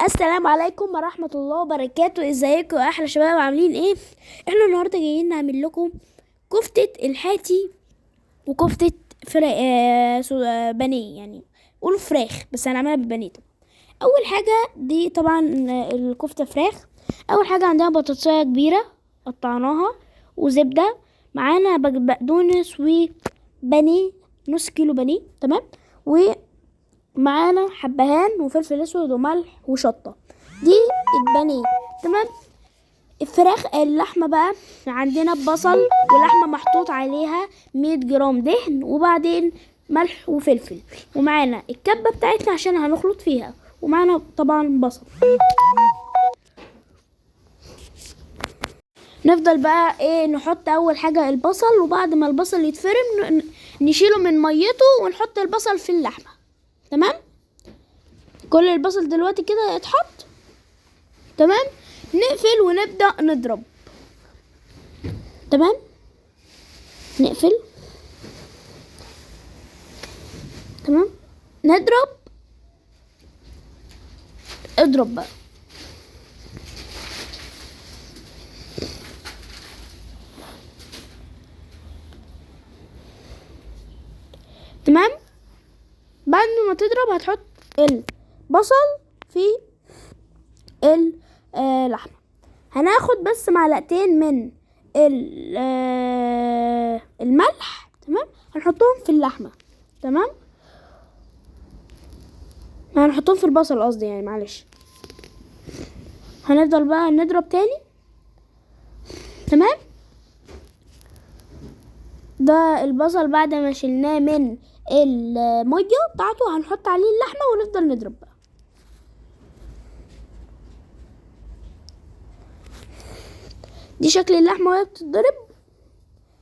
السلام عليكم ورحمة الله وبركاته. ازيكم يا احلى شباب؟ عاملين ايه؟ احنا النهارده جايين نعمل لكم كفتة الحاتي وكفتة بانيه، يعني قولوا فراخ بس هنعملها بالبانيه. اول حاجة دي طبعا الكفتة فراخ. اول حاجة عندنا بطاطساية كبيرة قطعناها وزبدة، معانا بقدونس وبانيه، نص كيلو بانيه. تمام. ومعانا حبهان وفلفل اسود وملح وشطة. دي البانيه. تمام. الفراخ اللحمة بقى عندنا بصل ولحمة محطوط عليها 100 جرام دهن، وبعدين ملح وفلفل، ومعانا الكبة بتاعتنا عشان هنخلط فيها، ومعانا طبعا بصل. نفضل بقى ايه، نحط اول حاجة البصل، وبعد ما البصل يتفرم نشيله من ميته ونحط البصل في اللحمة. تمام. كل البصل دلوقتي كده يتحط. تمام. نقفل ونبدأ نضرب. تمام. نقفل. تمام. نضرب. اضرب بقى. تمام. بعد ما تضرب هتحط البصل في اللحمة. هناخد بس معلقتين من الملح. تمام. هنحطهم في اللحمة. تمام. هنحطهم في البصل قصدي، يعني معلش. هنفضل بقى نضرب تاني. تمام. ده البصل بعد ما شلناه من المية بتاعته هنحط عليه اللحمة ونفضل نضرب بقى. دي شكل اللحمة وهي بتتضرب،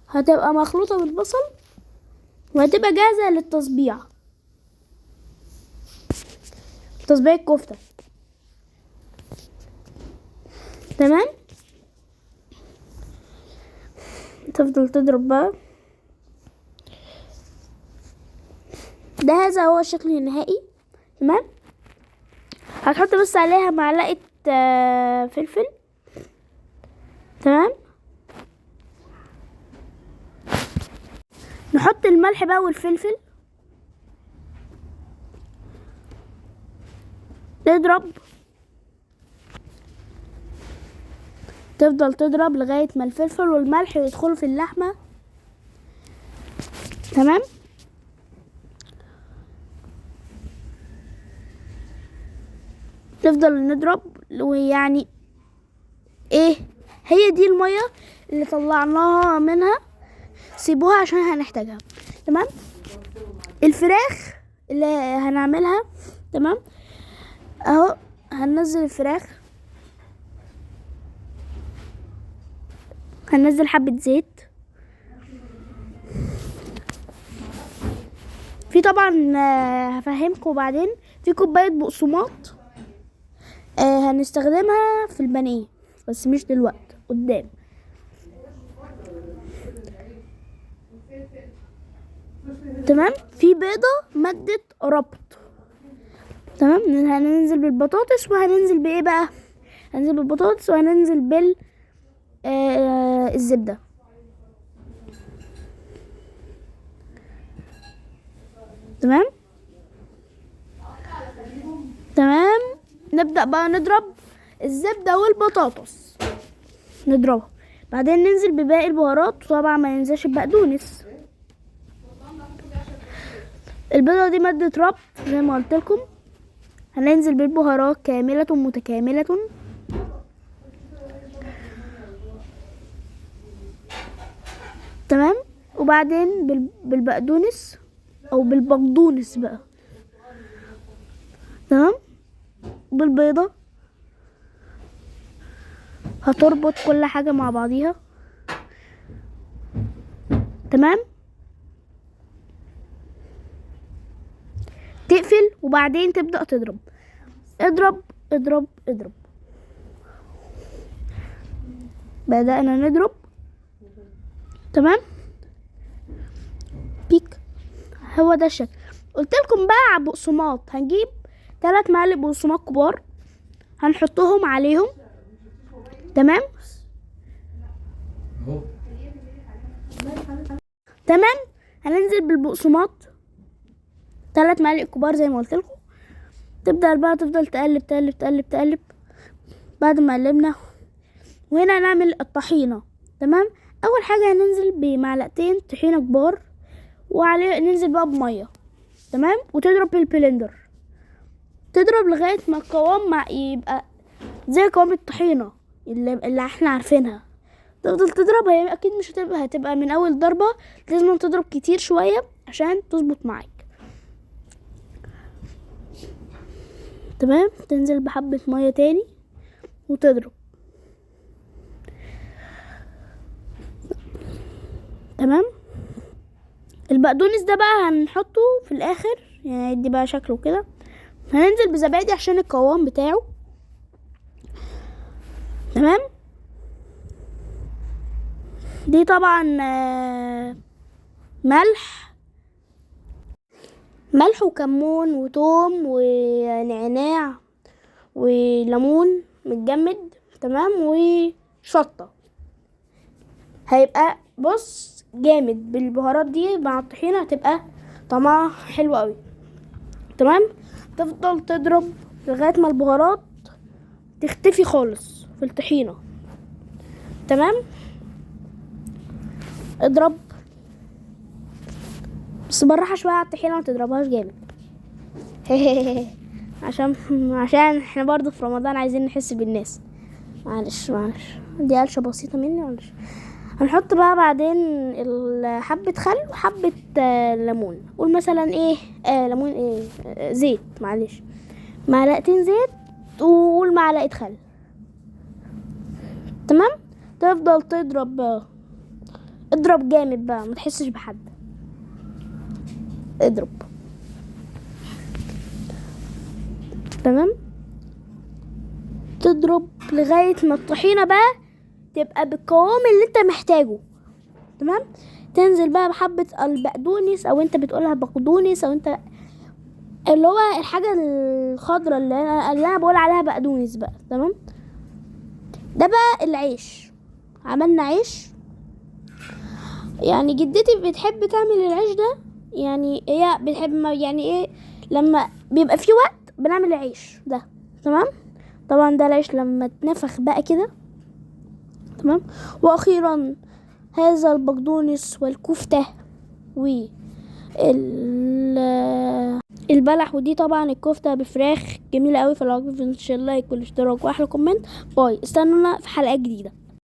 هتبقى مخلوطة بالبصل وهتبقى جاهزة للتصبيع، تصبيع الكفتة. تمام. تفضل تضرب بقى. ده هذا هو الشكل النهائي. تمام. هتحط بس عليها معلقة فلفل. تمام. نحط الملح بقى والفلفل. تضرب. تفضل تضرب لغاية ما الفلفل والملح يدخلوا في اللحمة. تمام. نفضل نضرب، ويعني ايه، هي دي المية اللي طلعناها منها، سيبوها عشان هنحتاجها. تمام. الفراخ اللي هنعملها. تمام. اهو هننزل الفراخ، هننزل حبة زيت. في طبعا هفهمكم بعدين، في كوباية بقسماط هنستخدمها في البانيه بس مش دلوقتي، قدام. تمام. في بيضة مادة ربط. تمام. هننزل بالبطاطس، وهننزل بايه بقى، هننزل بالبطاطس وهننزل بال الزبدة. تمام. تمام. نبدأ بقى نضرب الزبدة والبطاطس، نضربها، بعدين ننزل بباقي البهارات، وطبعا ما ننزلش بقدونس. البيضة دي مادة ربط زي ما قلت لكم. هننزل بالبهارات كاملة متكاملة. تمام. وبعدين بالبقدونس او بالبقدونس بقى. تمام. بالبيضة هتربط كل حاجة مع بعضيها. تمام. تقفل وبعدين تبدأ تضرب. اضرب اضرب اضرب. بدأنا نضرب. تمام. بيك. هو ده الشكل. قلت لكم بقى على بقسماط، هنجيب 3 معالق بقسماط كبار. هنحطهم عليهم. تمام. تمام. هننزل بالبقسماط 3 معالق كبار زي ما قلت لكم. تبدأ بقى تفضل تقلب تقلب تقلب تقلب. بعد ما قلبنا، وهنا هنعمل الطحينة. تمام. اول حاجة هننزل بمعلقتين طحينة كبار، وعليه ننزل بقى بمية. تمام. وتضرب بالبلندر، تضرب لغاية ما القوام يبقى زي قوام الطحينة اللي احنا عارفينها. تفضل تضرب، هي اكيد مش هتبقى من اول ضربة، لازم تضرب كتير شوية عشان تظبط معاك. تمام. تنزل بحبة مية تاني وتضرب. تمام. البقدونس ده بقى هنحطه في الاخر، يعني يدي بقى شكله كده. هننزل بزبادي عشان القوام بتاعه. تمام. دي طبعا ملح وكمون وتوم ونعناع وليمون متجمد. تمام. وشطة. هيبقى بص جامد بالبهارات دي مع الطحينة، هتبقى طعمها حلو قوي. تمام. تفضل تضرب لغاية ما البهارات تختفي خالص في الطحينة. تمام. اضرب بس بالراحة شوية على الطحينة، ما تضربهاش جامد. عشان احنا برضو في رمضان عايزين نحس بالناس. معلش دي قلشة بسيطة مني، معلش. هنحط بقى بعدين حبة خل وحبة ليمون. قول مثلا ايه ليمون ايه زيت، معلش، معلقتين زيت وقول معلقة خل. تمام. تفضل تضرب بقى. اضرب جامد بقى، ما تحسش بحد. اضرب. تمام. تضرب لغاية ما الطحينة بقى تبقى بالقوام اللي انت محتاجه. تمام. تنزل بقى بحبة البقدونس، او انت بتقولها بقدونس، او انت اللي هو الحاجة الخضرة اللي انا بقول عليها بقدونس بقى. تمام. ده بقى العيش. عملنا عيش، يعني جدتي بتحب تعمل العيش ده، يعني هي بتحب يعني ايه لما بيبقى في وقت بنعمل العيش ده. تمام. طبعا ده العيش لما اتنفخ بقى كده. تمام. واخيرا هذا البقدونس والكفتة البلح. ودي طبعا الكفتة بفراخ جميلة قوي. فلو عجبكم ان شاء الله لايك والاشتراك واحلى كومنت. باي. استنونا في حلقة جديدة.